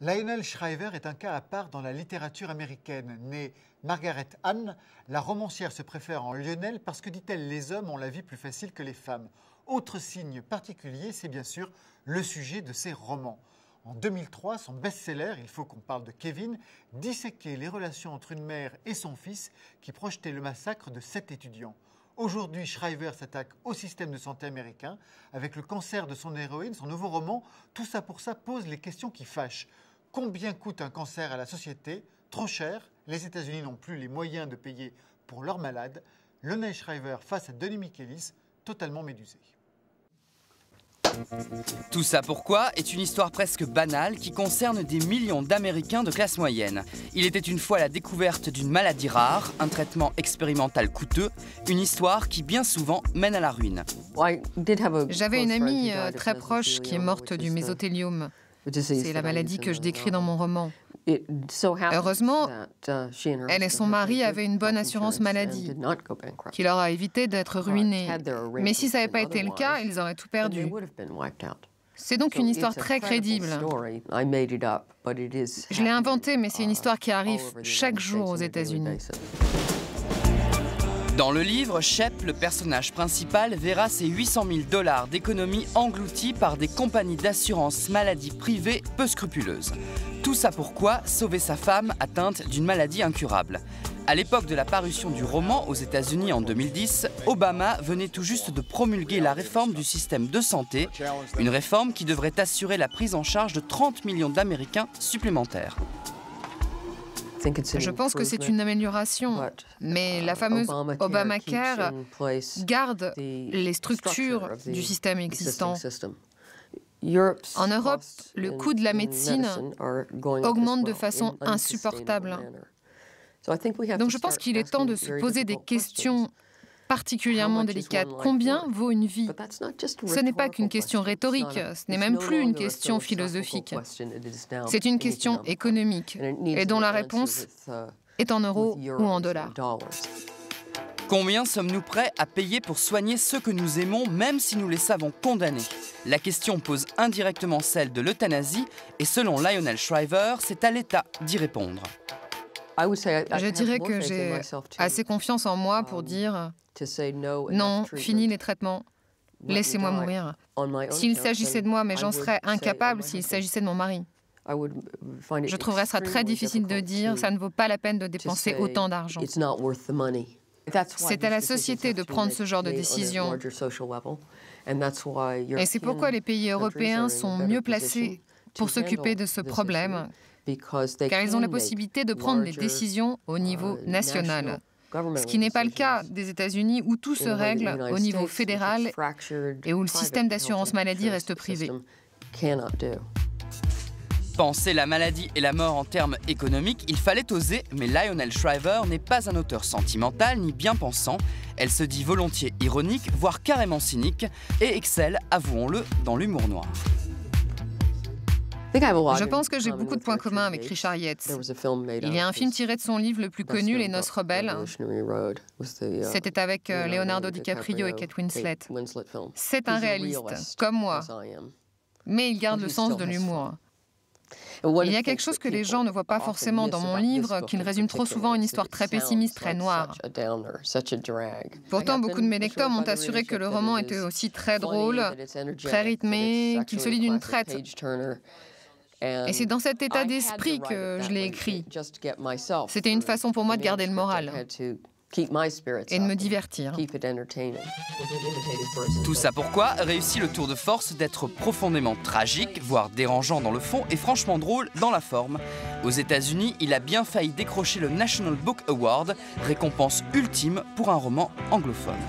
Lionel Shriver est un cas à part dans la littérature américaine. Née Margaret Ann, la romancière se préfère en Lionel parce que, dit-elle, les hommes ont la vie plus facile que les femmes. Autre signe particulier, c'est bien sûr le sujet de ses romans. En 2003, son best-seller, Il faut qu'on parle de Kevin, disséquait les relations entre une mère et son fils qui projetait le massacre de 7 étudiants. Aujourd'hui, Shriver s'attaque au système de santé américain. Avec le cancer de son héroïne, son nouveau roman, Tout ça pour ça pose les questions qui fâchent. Combien coûte un cancer à la société? Trop cher. Les États-Unis n'ont plus les moyens de payer pour leurs malades. Lionel Shriver face à Denis Michelis, totalement médusé. Tout ça pourquoi est une histoire presque banale qui concerne des millions d'Américains de classe moyenne. Il était une fois la découverte d'une maladie rare, un traitement expérimental coûteux, une histoire qui bien souvent mène à la ruine. J'avais une amie très proche qui est morte du mésothéliome. C'est la maladie que je décris dans mon roman. Heureusement, elle et son mari avaient une bonne assurance maladie, qui leur a évité d'être ruinés. Mais si ça n'avait pas été le cas, ils auraient tout perdu. C'est donc une histoire très crédible. Je l'ai inventée, mais c'est une histoire qui arrive chaque jour aux États-Unis. Dans le livre, Shep, le personnage principal, verra ses 800 000 $ d'économies engloutis par des compagnies d'assurance maladie privées peu scrupuleuses. Tout ça pourquoi sauver sa femme atteinte d'une maladie incurable. À l'époque de la parution du roman aux États-Unis en 2010, Obama venait tout juste de promulguer la réforme du système de santé, une réforme qui devrait assurer la prise en charge de 30 millions d'Américains supplémentaires. Je pense que c'est une amélioration, mais la fameuse Obamacare garde les structures du système existant. En Europe, le coût de la médecine augmente de façon insupportable. Donc je pense qu'il est temps de se poser des questions particulièrement délicates. Combien vaut une vie? Ce n'est pas qu'une question rhétorique, ce n'est même plus une question philosophique. C'est une question économique et dont la réponse est en euros ou en dollars. Combien sommes-nous prêts à payer pour soigner ceux que nous aimons, même si nous les savons condamnés? La question pose indirectement celle de l'euthanasie et selon Lionel Shriver, c'est à l'État d'y répondre. Je dirais que j'ai assez confiance en moi pour dire non, fini les traitements, laissez-moi mourir. S'il s'agissait de moi, mais j'en serais incapable s'il s'agissait de mon mari. Je trouverais ça très difficile de dire ça ne vaut pas la peine de dépenser autant d'argent. C'est à la société de prendre ce genre de décision. Et c'est pourquoi les pays européens sont mieux placés pour s'occuper de ce problème, car ils ont la possibilité de prendre des décisions au niveau national. Ce qui n'est pas le cas des États-Unis où tout se règle au niveau fédéral et où le système d'assurance maladie reste privé. Penser la maladie et la mort en termes économiques, il fallait oser, mais Lionel Shriver n'est pas un auteur sentimental ni bien pensant. Elle se dit volontiers ironique, voire carrément cynique, et excelle, avouons-le, dans l'humour noir. Je pense que j'ai beaucoup de points communs avec Richard Yates. Il y a un film tiré de son livre le plus connu, Les Noces rebelles. C'était avec Leonardo DiCaprio et Kate Winslet. C'est un réaliste, comme moi, mais il garde le sens de l'humour. Il y a quelque chose que les gens ne voient pas forcément dans mon livre, qu'il résume trop souvent une histoire très pessimiste, très noire. Pourtant, beaucoup de mes lecteurs m'ont assuré que le roman était aussi très drôle, très rythmé, qu'il se lit d'une traite. Et c'est dans cet état d'esprit que je l'ai écrit. C'était une façon pour moi de garder le moral et de me divertir. Tout ça pourquoi réussit le tour de force d'être profondément tragique, voire dérangeant dans le fond et franchement drôle dans la forme. Aux États-Unis, il a bien failli décrocher le National Book Award, récompense ultime pour un roman anglophone.